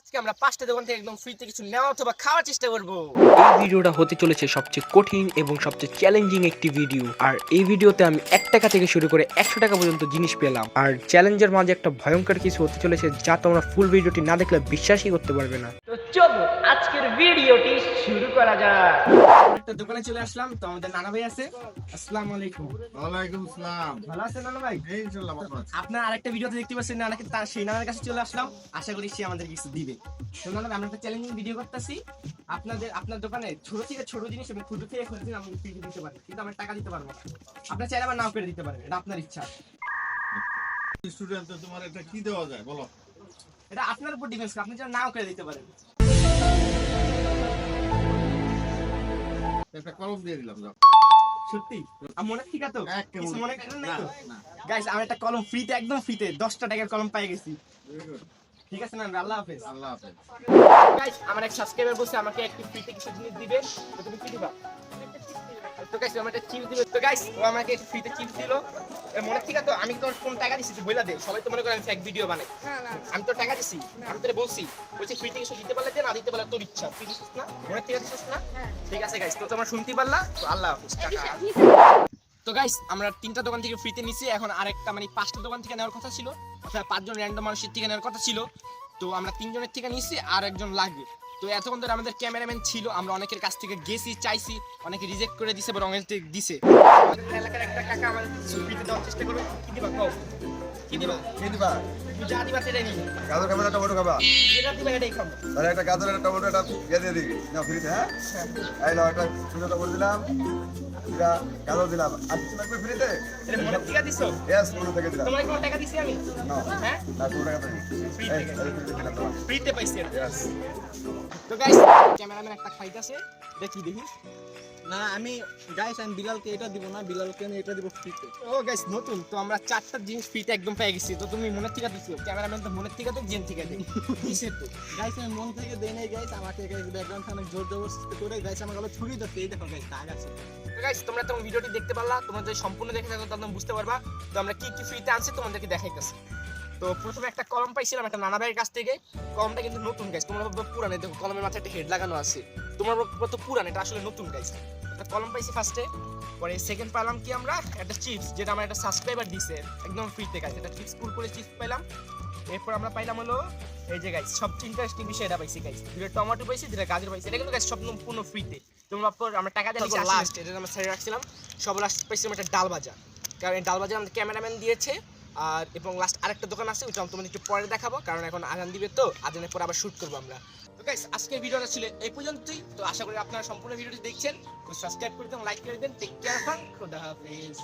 আজকে আমরা 5টা দোকান থেকে একদম ফ্রিতে কিছু নেওয়া অথবা খাওয়ার চেষ্টা করব। এই ভিডিওটা হতে চলেছে সবচেয়ে কঠিন এবং সবচেয়ে চ্যালেঞ্জিং একটি ভিডিও। আর এই ভিডিওতে আমি 1 টাকা থেকে শুরু করে 100 টাকা পর্যন্ত জিনিস পেলাম। আর চ্যালেঞ্জের মাঝে একটা ভয়ঙ্কর কিছু হতে চলেছে যা তোমরা ফুল ভিডিওটি না দেখলে বিশ্বাসই করতে পারবে না। তো চলো আজকের ভিডিওটি শুরু করা যাক। একটা দোকানে চলে আসলাম, তো আমাদের নানা ভাই আছে। আসসালামু আলাইকুম। ওয়ালাইকুম আসসালাম। ভালো আছেন নানা ভাই? এই ইনশাআল্লাহ ভালো আছি। আপনার আরেকটা ভিডিওতে দেখতে পাচ্ছেন নানাকে, তার সেই নানার কাছে চলে আসলাম, আশা করি সে আমাদের কিছু দিবে। তো নানা ভাই, আমরা একটা চ্যালেঞ্জিং ভিডিও করতেছি। আপনার দোকানে ছোট থেকে ছোট জিনিস এবং ক্ষুদ্র থেকে ক্ষুদ্র জিনিস আপনি ফ্রি দিতে পারেন, কিন্তু আমরা টাকা দিতে পারবো না। আপনার চাইলে আবার নাও করে দিতে পারেন, এটা আপনার ইচ্ছা। স্টুডেন্ট তো তোমার এটা কি দেওয়া যায় বলো? এটা আপনার উপর ডিপেন্ড করে, আপনি চাইলে নাও করে দিতে পারেন। একটা কলম দিয়ে দিলাম যাও। সত্যি মনে ঠিক আছে তো? একেবারে। কিছু মনে করেন নাই তো? না। গাইস, আমি একটা কলম ফ্রিতে, একদম ফ্রিতে 10টা টাকার কলম পেয়ে গেছি। Very good. ঠিক আছে না? আল্লাহ হাফেজ। আল্লাহ হাফেজ। গাইস, আমার এক সাবস্ক্রাইবার বলছে আমাকে একটু ফ্রিতে কিছু জিনিস দিবে, তো তুমি কি দিবা? তো গাইস, আমার একটা চিপস দিবে। তো গাইস, ও আমাকে ফ্রিতে চিপস দিলো। মনে ঠিক আছে, আমি তোর কোন টাকা দিছি তুই বইলা দে, সবাই তো মনে করে আমি ফেক ভিডিও বানাই। আমি তো টাকা দিছি, আমি তোরে বলছি ফ্রিতে কিছু দিতে পারলে দে, না দিতে পারলে তোর ইচ্ছা। তুই দিছিস না? মনে ঠিক আছে না? ঠিক আছে গাইস, তো তোমরা শুনতে পারলা, তো আল্লাহ হাফেজ, টাটা। তো গাইস, আমরা 3টা দোকান থেকে ফ্রিতে নিছি, এখন আরেকটা মানে 5টা দোকান থেকে নেওয়ার কথা ছিল, অর্থাৎ 5 জন র্যান্ডম মানুষের থেকে নেওয়ার কথা ছিল। তো আমরা 3 জনের থেকে নিছি, আর একজন লাগবে। তো এতক্ষণ ধরে আমাদের ক্যামেরাম্যান ছিল, আমরা অনেকের কাছ থেকে গেছি, চাইছি, অনেকে রিজেক্ট করে দিছে, বা অনেকে দিছে। আমাদের এলাকার একটা কাকা আমাদের ফ্রিতে দেওয়ার চেষ্টা করবে। কি দিবা কও? কি দিবা? কি দিবা? তুই যা দিবা সেটাই নিবি, গাজর খাবে না টমেটো খাবা? যেটা দিবা এটাই খাবো। তাহলে একটা গাজর একটা টমেটো একটা ইয়ে দিয়ে দিবি না ফ্রিতে, হ্যাঁ? এই নাও একটা টমেটো করে দিলাম, একটা গাজর দিলাম। আর কিছু লাগবে ফ্রিতে? এটা মনে থেকে দিছো? ইয়েস, মনে থেকে দিলাম। তোমার কোনো টাকা দিছি আমি? না, হ্যাঁ, না কোনো টাকা নেই। ফ্রি এই থেকে। ফ্রিতে দিলাম তোমার। ফ্রিতে পাইছি এটা। ইয়েস। তো গাইস, ক্যামেরাম্যান একটা খাইতাছে, দেখি দেখিস। না আমি গাইস আমি বিলালকে এটা দিব না, বিলালকে আমি এটা দিব ফ্রিতে। ও গাইস, নতুন তো আমরা 4টা জিনিস ফ্রিতে একদম পেয়ে গেছি। তো তুমি মনে থেকে দিছো, ক্যামেরাম্যান তো মনে থেকে তো জেন থেকে দেয় দিছে তো। গাইস আমি মন থেকে দেই নাই গাইস, আমাকে গাইস ব্যাকগ্রাউন্ড অনেক জোর জবরদস্তি করে গাইস আমার গলা ছুরি ধরতে, এই দেখো গাইস দাগ আছে। তো গাইস, তোমরা তো ভিডিওটি দেখতে পারলা, তোমরা যদি সম্পূর্ণ দেখে থাকো তাহলে বুঝতে পারবা তো আমরা কি কি ফ্রিতে আনছি তোমাদেরকে দেখাইতেছি। তো প্রথমে একটা কলম পাইছিলাম একটা নানা ভাইয়ের কাছ থেকে। কলমটা কিন্তু নতুন গাইস, তোমরা ভাববে পুরান, দেখো কলমের মাথায় একটা হেড লাগানো আছে, তোমরা ভাববে তো পুরান, এটা আসলে নতুন গাইস। একটা কলম পাইছি ফার্স্টে, পরে সেকেন্ড পেলাম কি আমরা একটা চিপস, যেটা আমার একটা সাবস্ক্রাইবার দিছে একদম ফ্রিতে গাইস। এটা চিপস পুর করে চিপস পেলাম। এরপর আমরা পাইলাম হলো এই যে গাইস, সবচেয়ে ইন্টারেস্টিং বিষয় এটা পাইছি গাইস, দুটো টমেটো পাইছি, দুটো গাজর পাইছি। এটা কিন্তু গাইস সম্পূর্ণ ফ্রিতে। তোমরা আমরা টাকা দিয়ে নিছি লাস্ট, এটা আমরা ছেড়ে রাখছিলাম। সব লাস্ট পাইছিলাম একটা ডাল ভাজা, কারণ এই ডাল ভাজা আমাদের ক্যামেরাম্যান দিয়েছে। আর এবং লাস্ট আরেকটা দোকান আছে, ওইটা আমি তোমাদের একটু পরে দেখাবো, কারণ এখন আজান দিবে, তো আজানের পর আবার শুট করবো আমরা। তো গাইস, আজকের ভিডিওটা ছিল এই পর্যন্তই। তো আশা করি আপনারা সম্পূর্ণ ভিডিওটি দেখছেন, তো সাবস্ক্রাইব করে দেন, লাইক করে দেন। টেক কেয়ার, খোদা হাফেজ।